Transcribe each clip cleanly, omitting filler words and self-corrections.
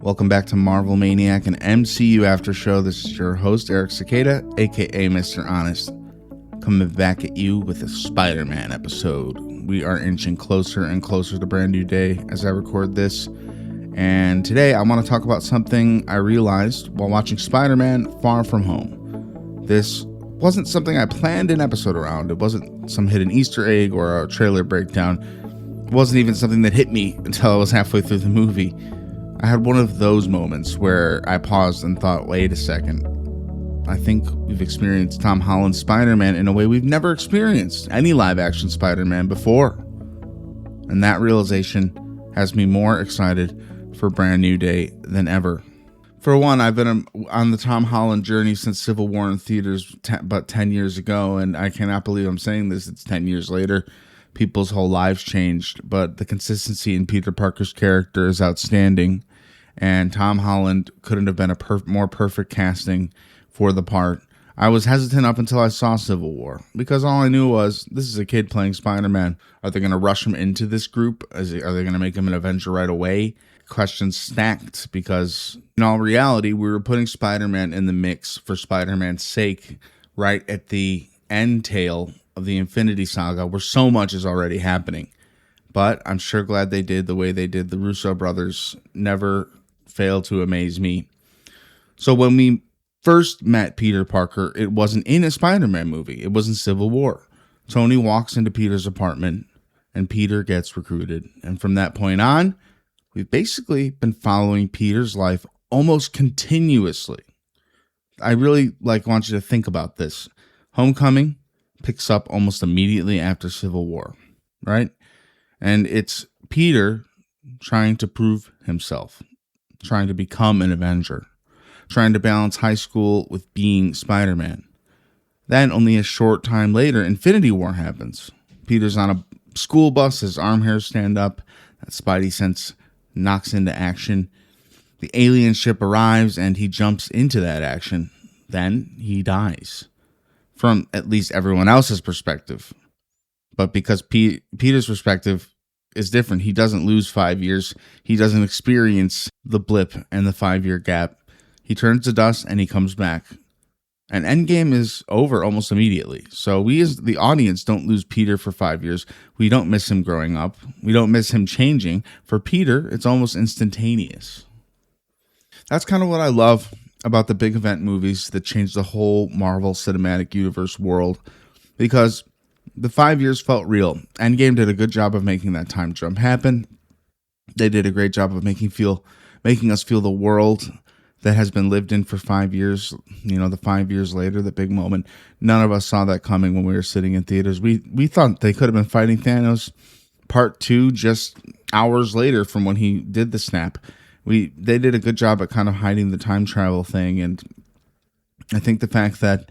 Welcome back to Marvel Maniac, an MCU after show. This is your host, Eric Cicada, aka Mr. Honest, coming back at you with a Spider-Man episode. We are inching closer and closer to brand new day as I record this. And today I want to talk about something I realized while watching Spider-Man Far From Home. This wasn't something I planned an episode around. It wasn't some hidden Easter egg or a trailer breakdown. It wasn't even something that hit me until I was halfway through the movie. I had one of those moments where I paused and thought, wait a second. I think we've experienced Tom Holland's Spider-Man in a way we've never experienced any live-action Spider-Man before. And that realization has me more excited for Brand New Day than ever. For one, I've been on the Tom Holland journey since Civil War in theaters about 10 years ago, and I cannot believe I'm saying this. It's 10 years later. People's whole lives changed, but the consistency in Peter Parker's character is outstanding. And Tom Holland couldn't have been a more perfect casting for the part. I was hesitant up until I saw Civil War, because all I knew was, this is a kid playing Spider-Man. Are they going to rush him into this group? Are they going to make him an Avenger right away? Questions stacked, because in all reality, we were putting Spider-Man in the mix for Spider-Man's sake right at the end tail of the Infinity Saga, where so much is already happening. But I'm sure glad they did the way they did. The Russo brothers never failed to amaze me. So when we first met Peter Parker, it wasn't in a Spider-Man movie. It was in Civil War. Tony walks into Peter's apartment and Peter gets recruited. And from that point on, we've basically been following Peter's life almost continuously. I really want you to think about this. Homecoming picks up almost immediately after Civil War, right? And it's Peter trying to prove himself, trying to become an Avenger, trying to balance high school with being Spider-Man. Then, only a short time later, Infinity War happens. Peter's on a school bus, his arm hairs stand up, that Spidey sense knocks into action. The alien ship arrives and he jumps into that action. Then he dies. From at least everyone else's perspective. But because Peter's perspective is different, he doesn't lose 5 years. He doesn't experience the blip and the 5-year gap. He turns to dust and he comes back. And Endgame is over almost immediately. So we as the audience don't lose Peter for 5 years. We don't miss him growing up. We don't miss him changing. For Peter, it's almost instantaneous. That's kind of what I love about the big event movies that changed the whole Marvel Cinematic Universe world, because the 5 years felt real. Endgame did a good job of making that time jump happen. They did a great job of making us feel the world that has been lived in for 5 years. You know, the 5 years later, the big moment. None of us saw that coming when we were sitting in theaters. We thought they could have been fighting Thanos part 2 just hours later from when he did the snap. They did a good job at kind of hiding the time travel thing, and I think the fact that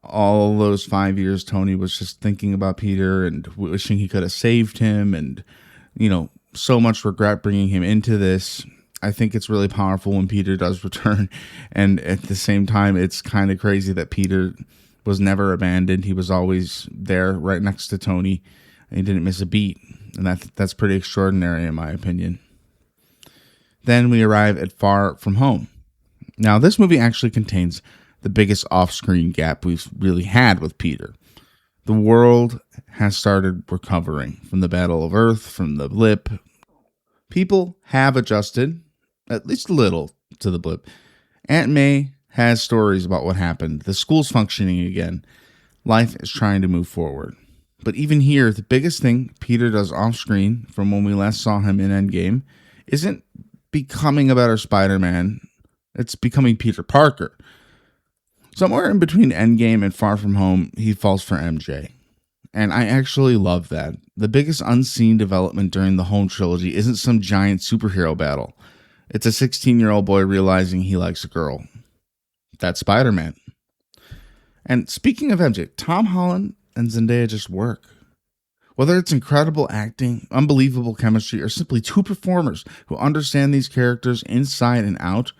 all those 5 years Tony was just thinking about Peter and wishing he could have saved him, and so much regret bringing him into this. I think it's really powerful when Peter does return, and at the same time it's kind of crazy that Peter was never abandoned. He was always there right next to Tony, and he didn't miss a beat, and that's pretty extraordinary in my opinion. Then we arrive at Far From Home. Now, this movie actually contains the biggest off-screen gap we've really had with Peter. The world has started recovering from the Battle of Earth, from the blip. People have adjusted, at least a little, to the blip. Aunt May has stories about what happened. The school's functioning again. Life is trying to move forward. But even here, the biggest thing Peter does off-screen from when we last saw him in Endgame isn't becoming a better Spider-Man. It's becoming Peter Parker. Somewhere in between Endgame and Far From Home, he falls for MJ. And I actually love that. The biggest unseen development during the Home Trilogy isn't some giant superhero battle. It's a 16-year-old boy realizing he likes a girl. That's Spider-Man. And speaking of MJ, Tom Holland and Zendaya just work. Whether it's incredible acting, unbelievable chemistry, or simply two performers who understand these characters inside and out,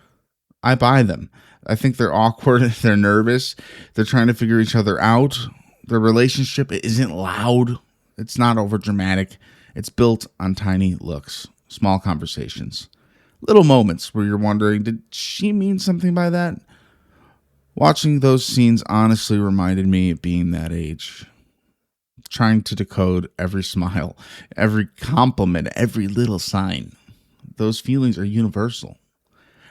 I buy them. I think they're awkward, they're nervous, they're trying to figure each other out. Their relationship isn't loud, it's not overdramatic, it's built on tiny looks. small conversations, little moments where you're wondering, did she mean something by that? Watching those scenes honestly reminded me of being that age, trying to decode every smile, every compliment, every little sign. Those feelings are universal.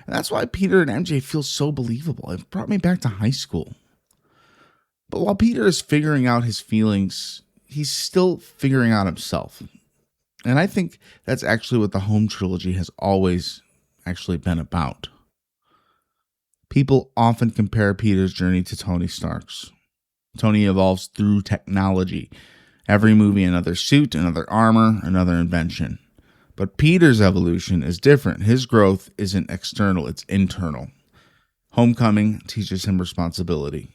And that's why Peter and MJ feel so believable. It brought me back to high school. But while Peter is figuring out his feelings, he's still figuring out himself. And I think that's actually what the Home Trilogy has always actually been about. People often compare Peter's journey to Tony Stark's. Tony evolves through technology. Every movie, another suit, another armor, another invention. But Peter's evolution is different. His growth isn't external, it's internal. Homecoming teaches him responsibility.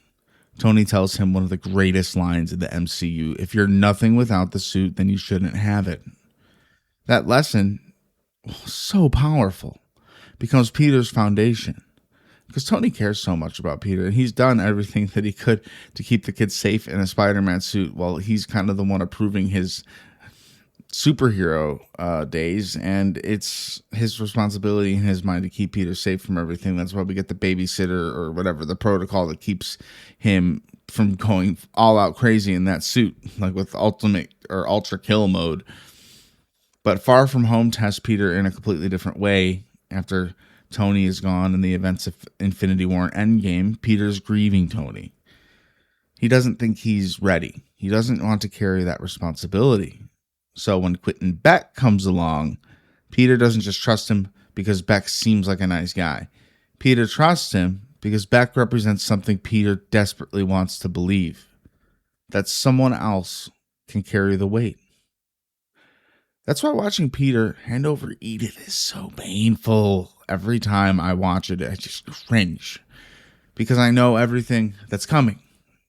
Tony tells him one of the greatest lines in the MCU: if you're nothing without the suit, then you shouldn't have it. That lesson, so powerful, becomes Peter's foundation. Because Tony cares so much about Peter, and he's done everything that he could to keep the kid safe in a Spider-Man suit while he's kind of the one approving his superhero days, and it's his responsibility in his mind to keep Peter safe from everything. That's why we get the babysitter or whatever, the protocol that keeps him from going all out crazy in that suit, like with ultimate or ultra kill mode. But Far From Home tests Peter in a completely different way. After Tony is gone in the events of Infinity War and Endgame, Peter's grieving Tony. He doesn't think he's ready. He doesn't want to carry that responsibility. So when Quentin Beck comes along, Peter doesn't just trust him because Beck seems like a nice guy. Peter trusts him because Beck represents something Peter desperately wants to believe, that someone else can carry the weight. That's why watching Peter hand over Edith is so painful. Every time I watch it, I just cringe because I know everything that's coming.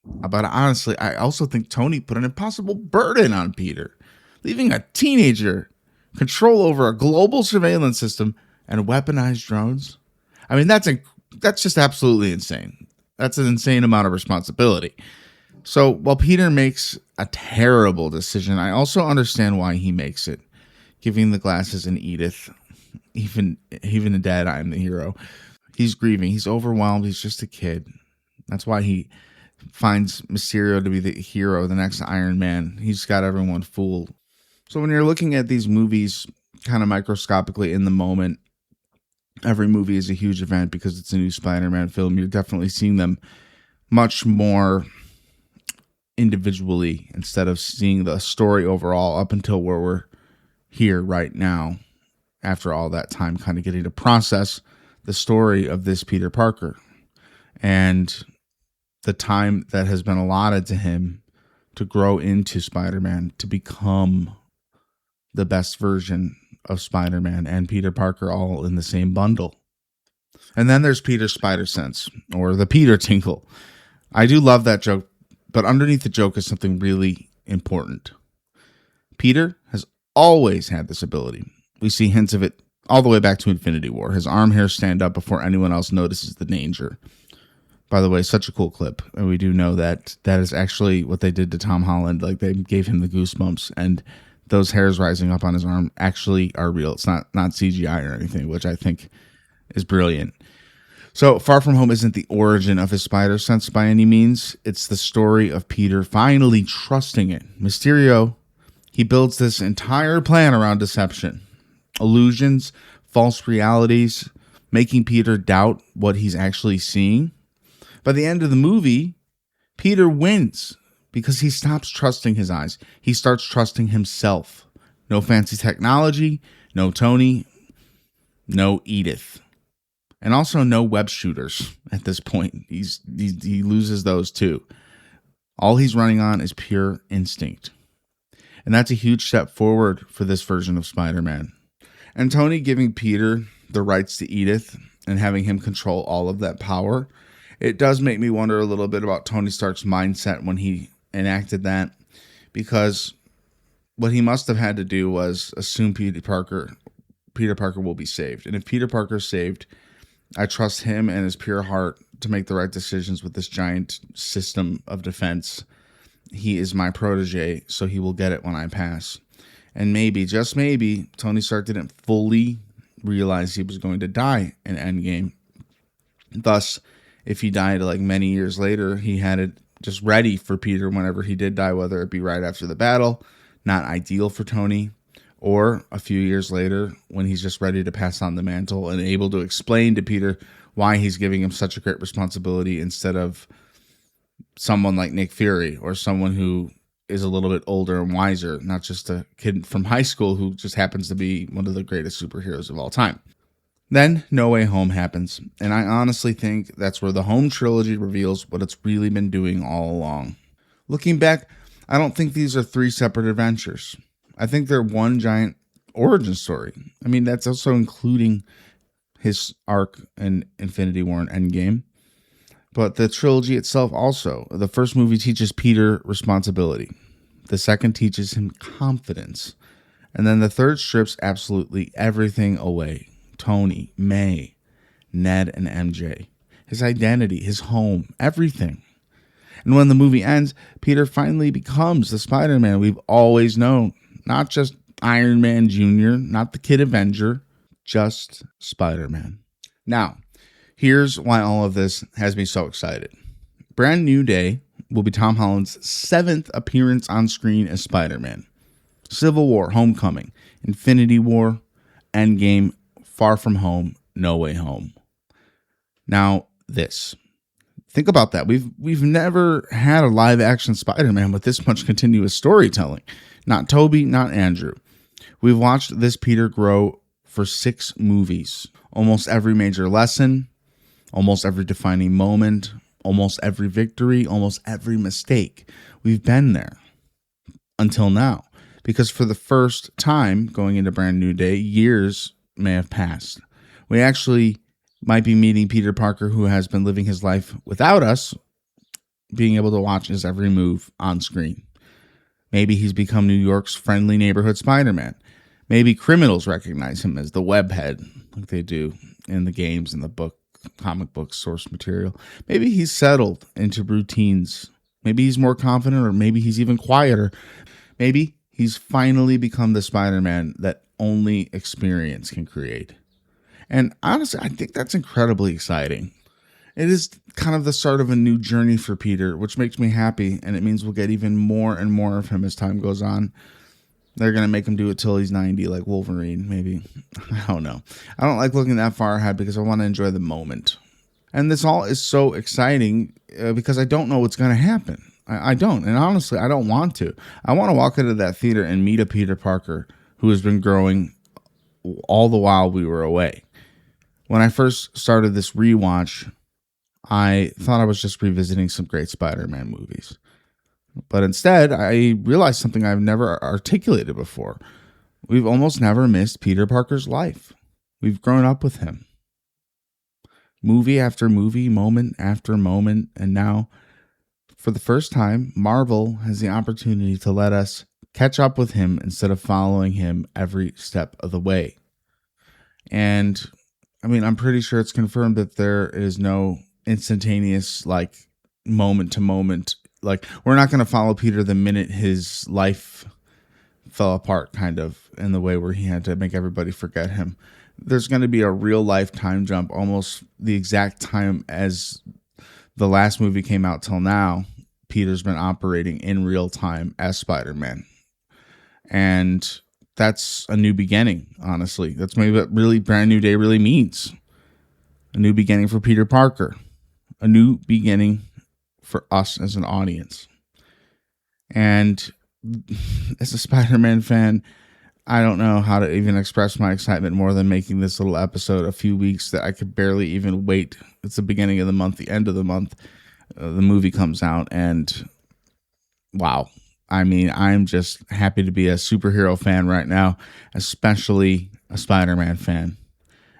But honestly, I also think Tony put an impossible burden on Peter, leaving a teenager control over a global surveillance system and weaponized drones. I mean, that's just absolutely insane. That's an insane amount of responsibility. So while Peter makes a terrible decision, I also understand why he makes it. Giving the glasses and Edith, even dead, I'm the hero. He's grieving. He's overwhelmed. He's just a kid. That's why he finds Mysterio to be the hero, the next Iron Man. He's got everyone fooled. So when you're looking at these movies kind of microscopically in the moment, every movie is a huge event because it's a new Spider-Man film. You're definitely seeing them much more individually instead of seeing the story overall up until where we're here right now, after all that time kind of getting to process the story of this Peter Parker and the time that has been allotted to him to grow into Spider-Man, to become the best version of Spider-Man and Peter Parker all in the same bundle. And then there's Peter's Spider Sense, or the Peter Tinkle. I do love that joke, but underneath the joke is something really important. Peter has always had this ability. We see hints of it all the way back to Infinity War. His arm hairs stand up before anyone else notices the danger. By the way, such a cool clip. And we do know that that is actually what they did to Tom Holland. Like, they gave him the goosebumps, and those hairs rising up on his arm actually are real. It's not CGI or anything, which I think is brilliant. So Far From Home isn't the origin of his spider sense by any means. It's the story of Peter finally trusting it. Mysterio, he builds this entire plan around deception, illusions, false realities, making Peter doubt what he's actually seeing. By the end of the movie, Peter wins because he stops trusting his eyes. He starts trusting himself. No fancy technology, no Tony, no Edith. And also no web shooters at this point. He loses those too. All he's running on is pure instinct. And that's a huge step forward for this version of Spider-Man. And Tony giving Peter the rights to Edith and having him control all of that power, it does make me wonder a little bit about Tony Stark's mindset when he enacted that, because what he must have had to do was assume Peter Parker will be saved. And if Peter Parker's saved, I trust him and his pure heart to make the right decisions with this giant system of defense. He is my protege, so he will get it when I pass. And maybe, just maybe, Tony Stark didn't fully realize he was going to die in Endgame. Thus, if he died like many years later, he had it just ready for Peter whenever he did die, whether it be right after the battle, not ideal for Tony, or a few years later when he's just ready to pass on the mantle and able to explain to Peter why he's giving him such a great responsibility instead of someone like Nick Fury or someone who is a little bit older and wiser, not just a kid from high school who just happens to be one of the greatest superheroes of all time. Then No Way Home happens, and I honestly think that's where the Home Trilogy reveals what it's really been doing all along. Looking back, I don't think these are three separate adventures. I think they're one giant origin story. I mean, that's also including his arc in Infinity War and Endgame. But the trilogy itself also. The first movie teaches Peter responsibility. The second teaches him confidence. And then the third strips absolutely everything away. Tony, May, Ned, and MJ. His identity, his home, everything. And when the movie ends, Peter finally becomes the Spider-Man we've always known. Not just Iron Man Jr., not the Kid Avenger, just Spider-Man. Now, here's why all of this has me so excited. Brand New Day will be Tom Holland's 7th appearance on screen as Spider-Man. Civil War, Homecoming, Infinity War, Endgame, Far From Home, No Way Home. Now, this. Think about that. We've never had a live action Spider-Man with this much continuous storytelling. Not Toby, not Andrew. We've watched this Peter grow for 6 movies. Almost every major lesson, almost every defining moment, almost every victory, almost every mistake. We've been there until now. Because for the first time going into Brand New Day, years may have passed. We actually might be meeting Peter Parker, who has been living his life without us being able to watch his every move on screen. Maybe he's become New York's friendly neighborhood Spider-Man. Maybe criminals recognize him as the webhead, like they do in the games and the comic book source material. Maybe he's settled into routines. Maybe he's more confident, or maybe he's even quieter. Maybe he's finally become the Spider-Man that only experience can create. And honestly, I think that's incredibly exciting. It is kind of the start of a new journey for Peter, which makes me happy, and it means we'll get even more and more of him as time goes on. They're going to make him do it till he's 90, like Wolverine, maybe. I don't know. I don't like looking that far ahead because I want to enjoy the moment. And this all is so exciting because I don't know what's going to happen. I don't. And honestly, I don't want to. I want to walk into that theater and meet a Peter Parker who has been growing all the while we were away. When I first started this rewatch, I thought I was just revisiting some great Spider-Man movies. But instead, I realized something I've never articulated before. We've almost never missed Peter Parker's life. We've grown up with him. Movie after movie, moment after moment, and now, for the first time, Marvel has the opportunity to let us catch up with him instead of following him every step of the way. And, I mean, I'm pretty sure it's confirmed that there is no instantaneous, like, moment to moment. Like, we're not going to follow Peter the minute his life fell apart, kind of, in the way where he had to make everybody forget him. There's going to be a real life time jump, almost the exact time as the last movie came out till now. Peter's been operating in real time as Spider-Man. And that's a new beginning, honestly. That's maybe what really Brand New Day really means. A new beginning for Peter Parker. A new beginning for us as an audience. And as a Spider-Man fan, I don't know how to even express my excitement more than making this little episode a few weeks that I could barely even wait. It's the beginning of the month, the end of the month. The movie comes out, and wow. I mean, I'm just happy to be a superhero fan right now, especially a Spider-Man fan.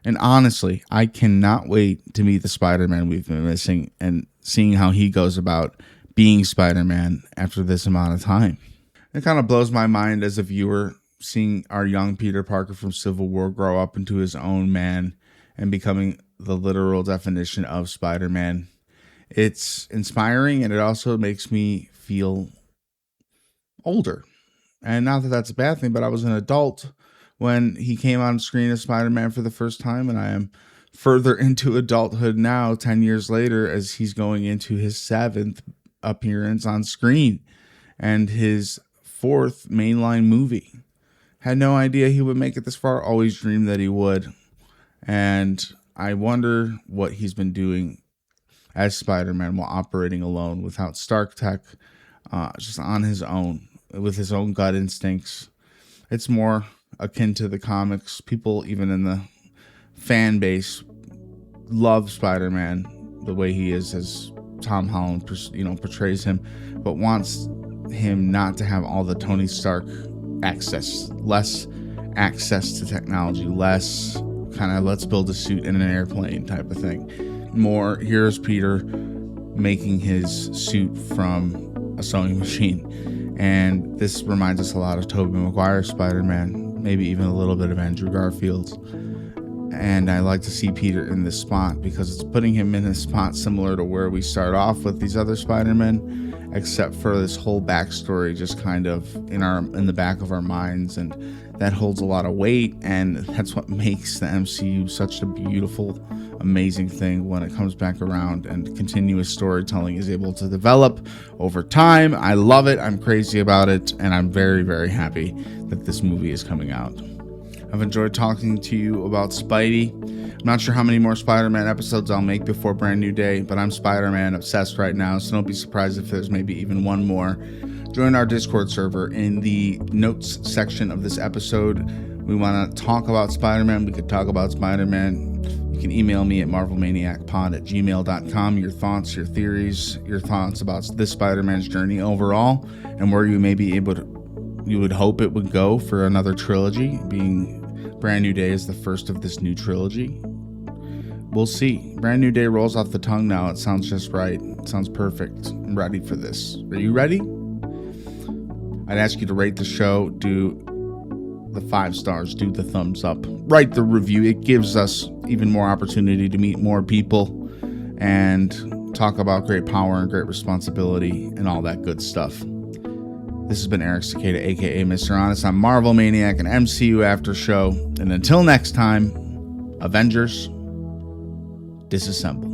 And honestly, I cannot wait to meet the Spider-Man we've been missing and seeing how he goes about being Spider-Man after this amount of time. It kind of blows my mind as a viewer seeing our young Peter Parker from Civil War grow up into his own man and becoming the literal definition of Spider-Man. It's inspiring, and it also makes me feel older. And not that that's a bad thing, but I was an adult when he came on screen as Spider-Man for the first time, and I am further into adulthood now, 10 years later, as he's going into his 7th appearance on screen and his 4th mainline movie. Had no idea he would make it this far, always dreamed that he would. And I wonder what he's been doing as Spider-Man while operating alone without Stark Tech, just on his own, with his own gut instincts. It's more akin to the comics. People, even in the fan base, love Spider-Man the way he is, as Tom Holland, portrays him, but wants him not to have all the Tony Stark access, less access to technology, less kind of let's build a suit in an airplane type of thing. More, here's Peter making his suit from a sewing machine. And this reminds us a lot of Tobey Maguire's Spider-Man, maybe even a little bit of Andrew Garfield's. And I like to see Peter in this spot because it's putting him in a spot similar to where we start off with these other Spider-Men, except for this whole backstory just kind of in the back of our minds, and that holds a lot of weight, and that's what makes the MCU such a beautiful, amazing thing when it comes back around and continuous storytelling is able to develop over time. I love it. I'm crazy about it, and I'm very, very happy that this movie is coming out. I've enjoyed talking to you about Spidey. I'm not sure how many more Spider-Man episodes I'll make before Brand New Day, but I'm Spider-Man obsessed right now, so don't be surprised if there's maybe even one more. Join our Discord server. In the notes section of this episode, we want to talk about Spider-Man. We could talk about Spider-Man. You can email me at marvelmaniacpod@gmail.com. Your thoughts, your theories, your thoughts about this Spider-Man's journey overall, and where you may be able to, you would hope it would go for another trilogy, being Brand New Day is the first of this new trilogy. We'll see. Brand New Day rolls off the tongue now. It sounds just right. It sounds perfect. I'm ready for this. Are you ready? I'd ask you to rate the show, do the 5 stars, do the thumbs up, write the review. It gives us even more opportunity to meet more people and talk about great power and great responsibility and all that good stuff. This has been Eric Cicada, aka Mr. Honest. I'm Marvel Maniac and MCU After Show. And until next time, Avengers, disassemble.